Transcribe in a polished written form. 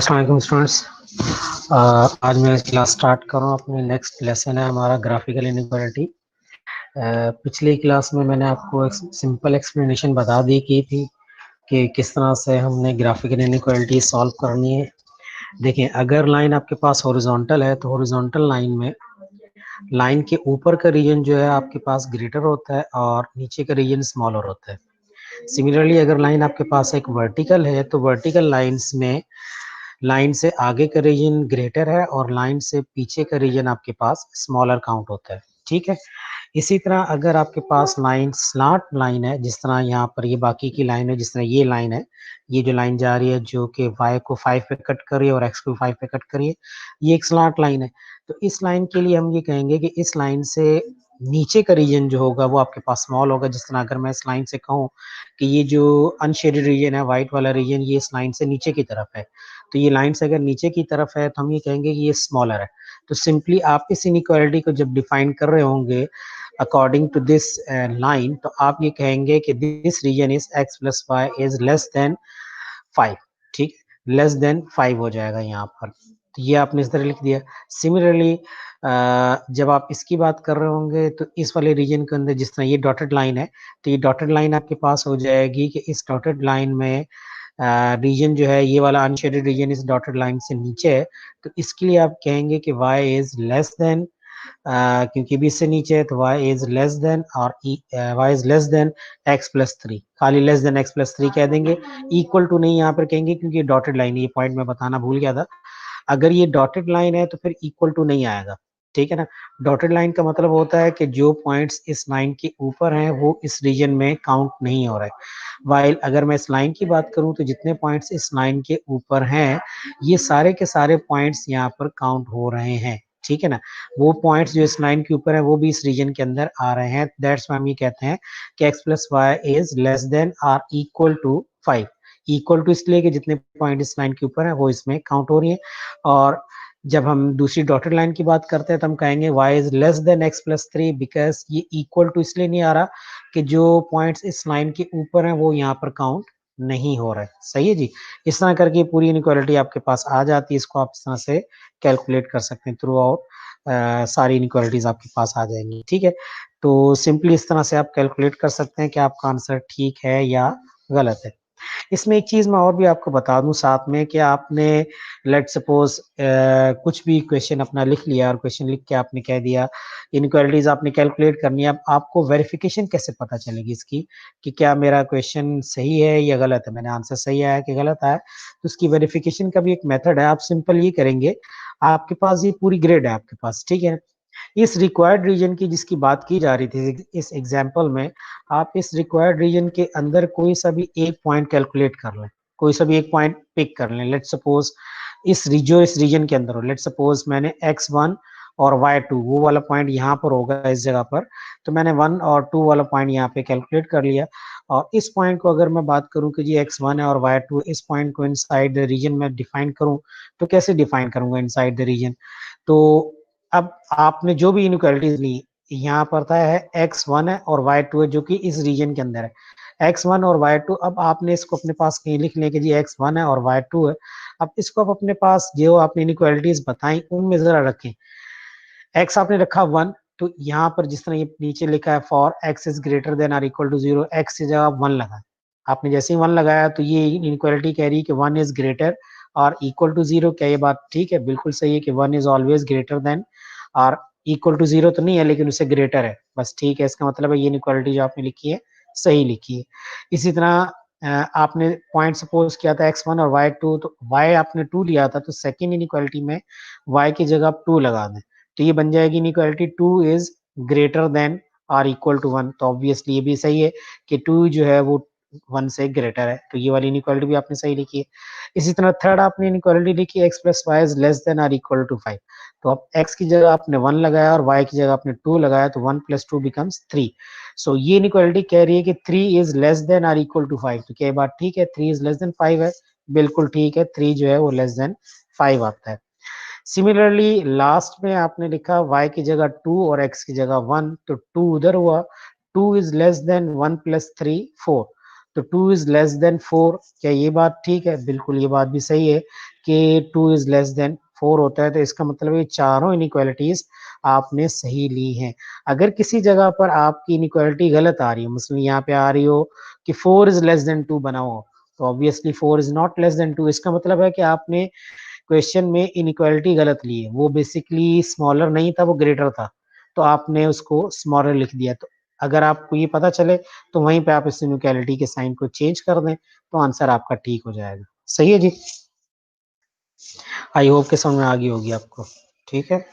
अस्सलाम स्टूडेंट्स। आज मैं क्लास स्टार्ट कर रहा हूँ। अपनी नेक्स्ट लेसन है हमारा ग्राफिकल इनइक्वालिटी। पिछली क्लास में मैंने आपको एक सिंपल एक्सप्लेनेशन बता दी की थी कि किस तरह से हमने ग्राफिकल इनइक्वालिटी सॉल्व करनी है। देखिए, अगर लाइन आपके पास हॉरिजॉन्टल है तो हॉरिजॉन्टल लाइन में लाइन के ऊपर का रीजन जो है आपके पास ग्रेटर होता है और नीचे का रीजन स्मॉलर होता है। सिमिलरली अगर लाइन आपके पास एक वर्टिकल है तो वर्टिकल लाइंस में लाइन से आगे का रीजन ग्रेटर है और लाइन से पीछे का रीजन आपके पास स्मॉलर काउंट होता है। ठीक है। इसी तरह अगर आपके पास लाइन स्लांट लाइन है, जिस तरह यहाँ पर ये बाकी की लाइन है, जिस तरह ये लाइन है, ये जो लाइन जा रही है जो कि y को 5 पे कट कर रही है और x को 5 पे कट कर रही है, ये एक स्लांट लाइन है। तो इस लाइन के लिए हम ये कहेंगे कि इस लाइन से नीचे का रीजन जो होगा वो आपके पास स्मॉल होगा। जिस तरह अगर मैं इस लाइन से कहूँ कि ये जो अनशेडेड रीजन है, व्हाइट वाला रीजन, ये इस लाइन से नीचे की तरफ है, तो ये लाइन से अगर नीचे की तरफ है तो हम ये कहेंगे कि ये स्मॉलर है। तो सिंपली आप इस इनइक्वालिटी को जब डिफाइन कर रहे होंगे अकॉर्डिंग टू दिस लाइन, तो आप ये कहेंगे कि this region is x plus y is less than 5। ठीक, लेस देन 5 हो जाएगा यहाँ पर। तो ये आपने इस तरह लिख दिया। सिमिलरली जब आप इसकी बात कर रहे होंगे तो इस वाले रीजन के अंदर जिस तरह ये डॉटेड लाइन है, तो ये डॉटेड लाइन आपके पास हो जाएगी कि इस डॉटेड लाइन में रीजन जो है, ये वाला अनशेडेड रीजन इस डॉटेड लाइन से नीचे है, तो इसके लिए आप कहेंगे कि y इज लेस देन, क्योंकि भी इससे नीचे है तो y इज लेस देन, और y is less then x plus 3। खाली लेस देन x प्लस 3 कह देंगे, इक्वल टू नहीं यहाँ पर कहेंगे क्योंकि डॉटेड लाइन, ये पॉइंट मैं बताना भूल गया था। अगर ये डॉटेड लाइन है तो फिर इक्वल टू नहीं आएगा। ठीक है ना। डॉटेड लाइन का मतलब होता है कि जो पॉइंट्स इस लाइन के ऊपर हैं वो इस रीजन में काउंट नहीं हो रहा है। वाइल अगर मैं इस लाइन की बात करूं तो जितने पॉइंट्स इस लाइन के ऊपर हैं ये सारे के सारे पॉइंट्स यहाँ पर काउंट हो रहे हैं। ठीक है ना। वो पॉइंट्स जो इस लाइन के ऊपर है वो भी इस रीजन के अंदर आ रहे हैं। दैट्स व्हाई हम ये कहते हैं कि x plus y is less than और इक्वल टू 5। इक्वल टू इसलिए कि जितने पॉइंट इस लाइन के ऊपर है वो इसमें काउंट हो रही है। और जब हम दूसरी डॉटेड लाइन की बात करते हैं तो हम कहेंगे y is less then x plus 3, because ये इक्वल टू इसलिए नहीं आ रहा कि जो पॉइंट्स इस लाइन के ऊपर हैं वो यहाँ पर काउंट नहीं हो रहा है। सही है जी। इस तरह करके पूरी इनइक्वालिटी आपके पास आ जाती है। इसको आप इस तरह से कैलकुलेट कर सकते हैं थ्रू आउट। सारी इनइक्वालिटीज आपके पास आ जाएंगी। ठीक है। तो सिंपली इस तरह से आप कैलकुलेट कर सकते हैं कि आपका आंसर ठीक है या गलत है। इसमें एक चीज मैं और भी आपको बता दूं साथ में कि आपने लेट सपोज कुछ भी क्वेश्चन अपना लिख लिया और क्वेश्चन लिख के आपने कह दिया इनक्वालिटीज आपने कैलकुलेट करनी है। अब आपको वेरिफिकेशन कैसे पता चलेगी इसकी कि क्या मेरा क्वेश्चन सही है या गलत है, मैंने आंसर सही आया कि गलत आया। तो उसकी वेरिफिकेशन का भी एक मेथड है। आप सिंपल ये करेंगे, आपके पास ये पूरी ग्रेड है आपके पास, ठीक है। इस रिक्वायर्ड रीजन की जिसकी बात की जा रही थी इस एग्जाम्पल में, आप इस रिक्वायर्ड रीजन के अंदर कोई सा भी एक पॉइंट कैलकुलेट कर लें, कोई सा भी एक पॉइंट पिक कर लें। लेट सपोज इस रीजन के अंदर हो, लेट सपोज मैंने x1 और y2 वो वाला पॉइंट यहाँ पर होगा इस जगह पर, तो मैंने 1 और 2 वाला पॉइंट यहाँ पे कैलकुलेट कर लिया। और इस पॉइंट को अगर मैं बात करूं कि जी x1 है और y2, इस पॉइंट को इनसाइड द रीजन में डिफाइन करूं, तो कैसे डिफाइन करूंगा इनसाइड द रीजन। तो अब आपने जो भी इनइक्वालिटीज ली, यहाँ पड़ता है x1 है और y2 है जो कि इस रीजन के अंदर है, x1 और y2। अब आपने इसको अपने पास कहीं लिख लें कि जी x1 है और y2 है। अब इसको आप अपने पास जो आपने इनइक्वालिटीज बताई उनमें जरा रखें। x आपने रखा 1, तो यहाँ पर जिस तरह ये नीचे लिखा है for x is greater than और इक्वल टू 0, x की जगह 1 लगा। आपने जैसे ही 1 लगाया तो ये इनइक्वालिटी कह रही है कि 1 इज ग्रेटर और इक्वल टू 0। क्या ये बात ठीक है? बिल्कुल सही है कि 1 इज ऑलवेज ग्रेटर देन, और इक्वल टू 0 तो नहीं है लेकिन उससे ग्रेटर है, बस ठीक है। इसका मतलब है ये इनइक्वालिटी जो आपने लिखी है सही लिखी है। इसी तरह आपने पॉइंट सपोज किया था x1 और y2, तो y आपने 2 लिया था, तो सेकेंड इनइक्वालिटी में y की जगह आप 2 लगा दें, तो ये बन जाएगी इनइक्वालिटी 2 इज ग्रेटर देन और इक्वल टू 1। तो ऑब्वियसली ये भी सही है कि 2 जो है वो 1 से ग्रेटर है, तो ये वाली इनइक्वालिटी भी आपने सही लिखी है। इसी तरह थर्ड आपने इनइक्वालिटी लिखी x plus y is less than और इक्वल टू 5, तो अब x की जगह आपने 1 लगाया और y की जगह आपने 2 लगाया, तो 1 प्लस 2 बिकम्स 3। सो ये इनइक्वालिटी कह रही है कि 3 इज लेस देन और इक्वल टू 5। तो क्या बात ठीक है? 3 इज लेस देन 5 है, बिल्कुल ठीक है। 3 जो है वो लेस देन 5 आता है। सिमिलरली लास्ट में आपने लिखा y की जगह 2 और x की जगह 1, तो 2 उधर हुआ। 2 इज लेस देन 1 प्लस 3 4, तो 2 इज लेस देन 4। क्या ये बात ठीक है? बिल्कुल ये बात भी सही है कि 2 इज लेस देन 4 होता है, तो इसका मतलब ये चारों इनइक्वालिटीज आपने सही ली हैं। अगर किसी जगह पर आपकी इनइक्वालिटी गलत आ रही हो, मतलब यहाँ पे आ रही हो कि 4 इज लेस देन 2 बना हो, तो obviously 4 is not less than 2, इसका मतलब है कि आपने क्वेश्चन में इनइक्वालिटी गलत ली है। वो बेसिकली स्मॉलर नहीं था, वो ग्रेटर था, तो आपने उसको स्मॉलर लिख दिया। तो अगर आपको ये पता चले तो वहीं पे आप इस इनइक्वालिटी के साइन को चेंज कर दें, तो आंसर आपका ठीक हो जाएगा। सही है जी। आई होप के समझ में आ गई होगी आपको। ठीक है।